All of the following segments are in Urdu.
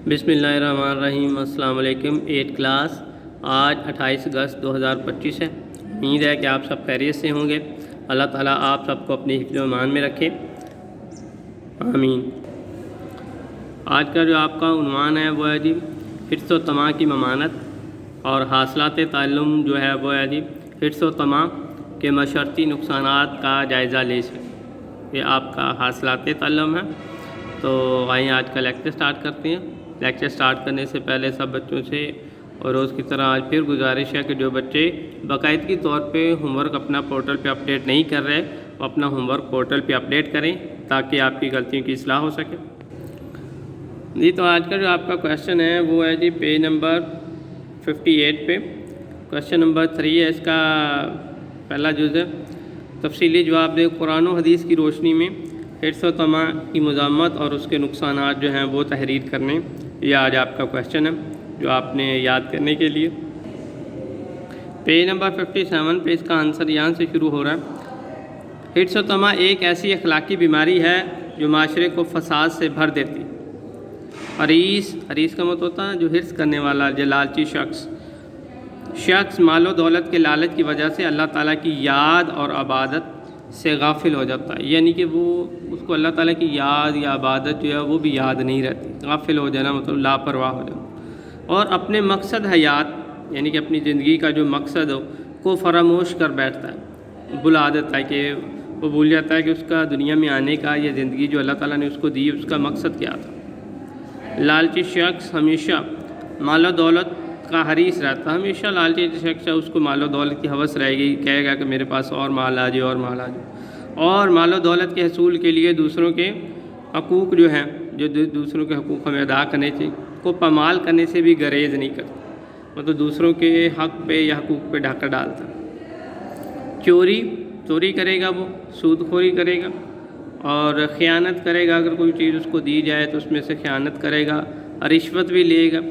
بسم اللہ الرحمن الرحیم۔ السلام علیکم۔ 8 کلاس آج 28 اگست 2025 ہے۔ امید ہے کہ آپ سب خیریت سے ہوں گے۔ اللہ تعالیٰ آپ سب کو اپنی حفظ و امان میں رکھے، آمین۔ آج کا جو آپ کا عنوان ہے وہ ہے جی حرص و طمع کی ممانت، اور حاصلات تعلم جو ہے وہ ہے جی حرص و طمع کے مشرتی نقصانات کا جائزہ لے سکیں۔ یہ آپ کا حاصلات تعلم ہے۔ تو آئیں آج کا لیکچر سٹارٹ کرتے ہیں۔ لیکچر سٹارٹ کرنے سے پہلے سب بچوں سے اور روز کی طرح آج پھر گزارش ہے کہ جو بچے باقاعدگی طور پہ ہوم ورک اپنا پورٹل پہ اپڈیٹ نہیں کر رہے، وہ اپنا ہوم ورک پورٹل پہ اپڈیٹ کریں تاکہ آپ کی غلطیوں کی اصلاح ہو سکے۔ جی تو آج کا جو آپ کا کویشچن ہے وہ ہے جی پیج نمبر 58 پہ کویشچن نمبر 3 ہے، اس کا پہلا جز ہے تفصیلی جواب دے قرآن و حدیث کی روشنی میں حرص و طمع کی مذمت اور اس کے نقصانات جو ہیں وہ تحریر کرنے۔ یہ آج آپ کا کویشچن ہے جو آپ نے یاد کرنے کے لیے پیج نمبر 57 پہ اس کا آنسر یہاں سے شروع ہو رہا ہے۔ حرص و طمع ایک ایسی اخلاقی بیماری ہے جو معاشرے کو فساد سے بھر دیتی۔ حریص کا مطلب ہوتا ہے جو حرص کرنے والا، جو لالچی شخص مال و دولت کے لالچ کی وجہ سے اللہ تعالیٰ کی یاد اور عبادت سے غافل ہو جاتا ہے، یعنی کہ وہ اس کو اللہ تعالیٰ کی یاد یا عبادت جو ہے وہ بھی یاد نہیں رہتی۔ غافل ہو جانا مطلب لاپرواہ ہو جانا، اور اپنے مقصد حیات یعنی کہ اپنی زندگی کا جو مقصد ہو کو فراموش کر بیٹھتا ہے، بھلا دیتا ہے کہ وہ بھول جاتا ہے کہ اس کا دنیا میں آنے کا یہ زندگی جو اللہ تعالیٰ نے اس کو دی اس کا مقصد کیا تھا۔ لالچی شخص ہمیشہ مال و دولت کا حریص رہتا ہے، ہمیشہ لالچی شخص ہے اس کو مال و دولت کی ہوس رہے گی، کہے گا کہ میرے پاس اور مال آ جائے اور مال آ جائے، اور مال و دولت کے حصول کے لیے دوسروں کے حقوق جو ہیں، جو دوسروں کے حقوق ہمیں ادا کرنے چاہیے، کو پامال کرنے سے بھی گریز نہیں کرتا، مطلب دوسروں کے حق پہ یا حقوق پہ ڈاکہ ڈالتا۔ چوری کرے گا، وہ سود خوری کرے گا، اور خیانت کرے گا، اگر کوئی چیز اس کو دی جائے تو اس میں سے خیانت کرے گا، رشوت بھی لے گا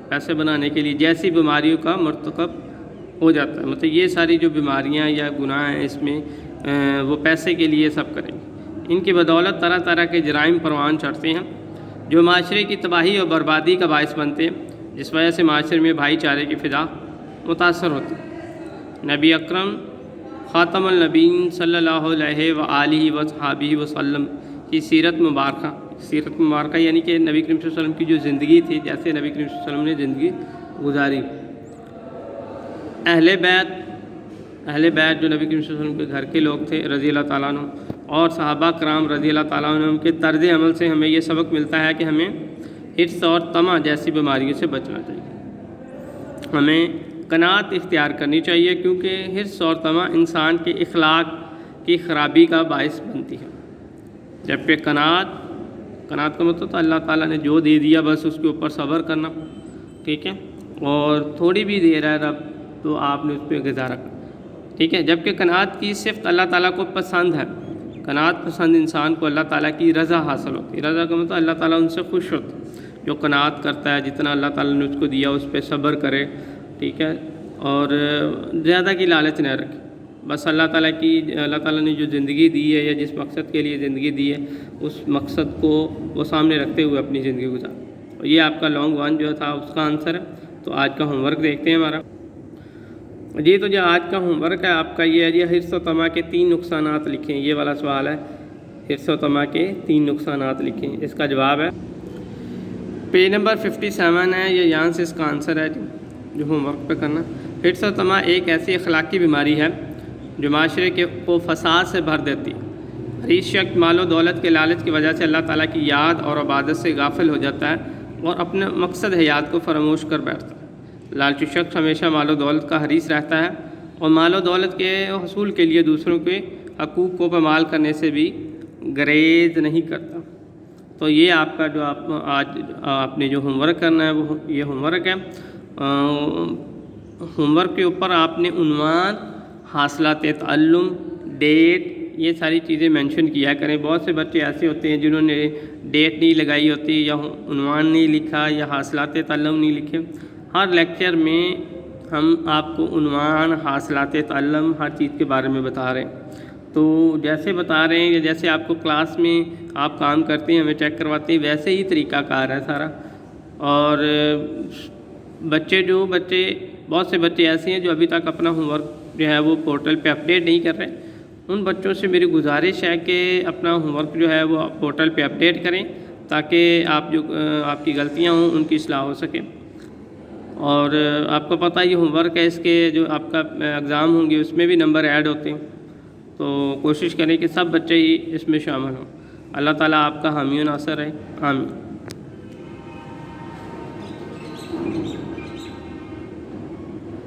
پیسے بنانے کے لیے، جیسی بیماریوں کا مرتکب ہو جاتا ہے۔ مطلب یہ ساری جو بیماریاں یا گناہ ہیں اس میں وہ پیسے کے لیے سب کریں گے۔ ان کی بدولت طرح طرح کے جرائم پروان چڑھتے ہیں جو معاشرے کی تباہی اور بربادی کا باعث بنتے ہیں، جس وجہ سے معاشرے میں بھائی چارے کی فضا متاثر ہوتی ہے۔ نبی اکرم خاتم النبیین صلی اللہ علیہ وآلہ وصحبہ وسلم کی سیرت مبارکہ یعنی کہ نبی کریم صلی اللہ علیہ وسلم کی جو زندگی تھی، جیسے نبی کریم صلی اللہ علیہ وسلم نے زندگی گزاری، اہل بیت جو نبی کریم صلی اللہ علیہ وسلم کے گھر کے لوگ تھے رضی اللہ تعالیٰ عنہ، اور صحابہ کرام رضی اللہ تعالیٰ عنہ کے طرز عمل سے ہمیں یہ سبق ملتا ہے کہ ہمیں حرص اور طمع جیسی بیماریوں سے بچنا چاہیے، ہمیں قناعت اختیار کرنی چاہیے، کیونکہ حرص اور طمع انسان کے اخلاق کی خرابی کا باعث بنتی ہے۔ جبکہ قناعت کا مطلب تو اللہ تعالیٰ نے جو دے دیا بس اس کے اوپر صبر کرنا، ٹھیک ہے، اور تھوڑی بھی دے رہا ہے رب تو آپ نے اس پہ گزارا کرنا، ٹھیک ہے۔ جبکہ قناعت کی صفت اللہ تعالیٰ کو پسند ہے، قناعت پسند انسان کو اللہ تعالیٰ کی رضا حاصل ہوتی ہے۔ رضا کا مطلب اللہ تعالیٰ ان سے خوش ہوتا ہے، جو قناعت کرتا ہے، جتنا اللہ تعالیٰ نے اس کو دیا اس پہ صبر کرے، ٹھیک ہے، اور زیادہ کی لالچ نہ رکھے، بس اللہ تعالیٰ نے جو زندگی دی ہے یا جس مقصد کے لیے زندگی دی ہے اس مقصد کو وہ سامنے رکھتے ہوئے اپنی زندگی گزارے۔ اور یہ آپ کا لانگ ون جو تھا اس کا آنسر ہے۔ تو آج کا ہوم ورک دیکھتے ہیں ہمارا۔ جی تو جو آج کا ہوم ورک ہے آپ کا یہ ہے جی حرص و طمع کے 3 نقصانات لکھیں۔ یہ والا سوال ہے، حرص و طمع کے 3 نقصانات لکھیں۔ اس کا جواب ہے پیج نمبر 57 ہے، یہ یہاں سے اس کا آنسر ہے جو ہوم ورک پہ کرنا۔ حرص و طمع ایک ایسی اخلاقی بیماری ہے جو معاشرے کو فساد سے بھر دیتی ہے۔ حریص شخص مال و دولت کے لالچ کی وجہ سے اللہ تعالیٰ کی یاد اور عبادت سے غافل ہو جاتا ہے اور اپنے مقصد حیات کو فراموش کر بیٹھتا ہے۔ لالچی شخص ہمیشہ مال و دولت کا حریص رہتا ہے اور مال و دولت کے حصول کے لیے دوسروں کے حقوق کو پامال کرنے سے بھی گریز نہیں کرتا۔ تو یہ آپ کا جو آج آپ نے جو ہوم ورک کرنا ہے وہ یہ ہوم ورک ہے۔ ہوم ورک کے اوپر آپ نے عنوان، حاصلات تعلم، ڈیٹ، یہ ساری چیزیں مینشن کیا کریں۔ بہت سے بچے ایسے ہوتے ہیں جنہوں نے ڈیٹ نہیں لگائی ہوتی، یا عنوان نہیں لکھا، یا حاصلات تعلم نہیں لکھے۔ ہر لیکچر میں ہم آپ کو عنوان، حاصلات تعلم، ہر چیز کے بارے میں بتا رہے ہیں۔ تو جیسے بتا رہے ہیں یا جیسے آپ کو کلاس میں آپ کام کرتے ہیں ہمیں چیک کرواتے ہیں، ویسے ہی طریقہ کار ہے سارا، اور بچے بہت سے بچے ایسے ہیں جو ابھی تک اپنا ہوم ورک جو ہے وہ پورٹل پہ اپڈیٹ نہیں کر رہے. ان بچوں سے میری گزارش ہے کہ اپنا ہوم ورک جو ہے وہ پورٹل پہ اپڈیٹ کریں تاکہ آپ کی غلطیاں ہوں ان کی اصلاح ہو سکے. اور آپ کو پتہ یہ ہوم ورک ہے، اس کے جو آپ کا اگزام ہوں گے اس میں بھی نمبر ایڈ ہوتے ہیں، تو کوشش کریں کہ سب بچے ہی اس میں شامل ہوں. اللہ تعالیٰ آپ کا حامی و ناصر ہے. آمین.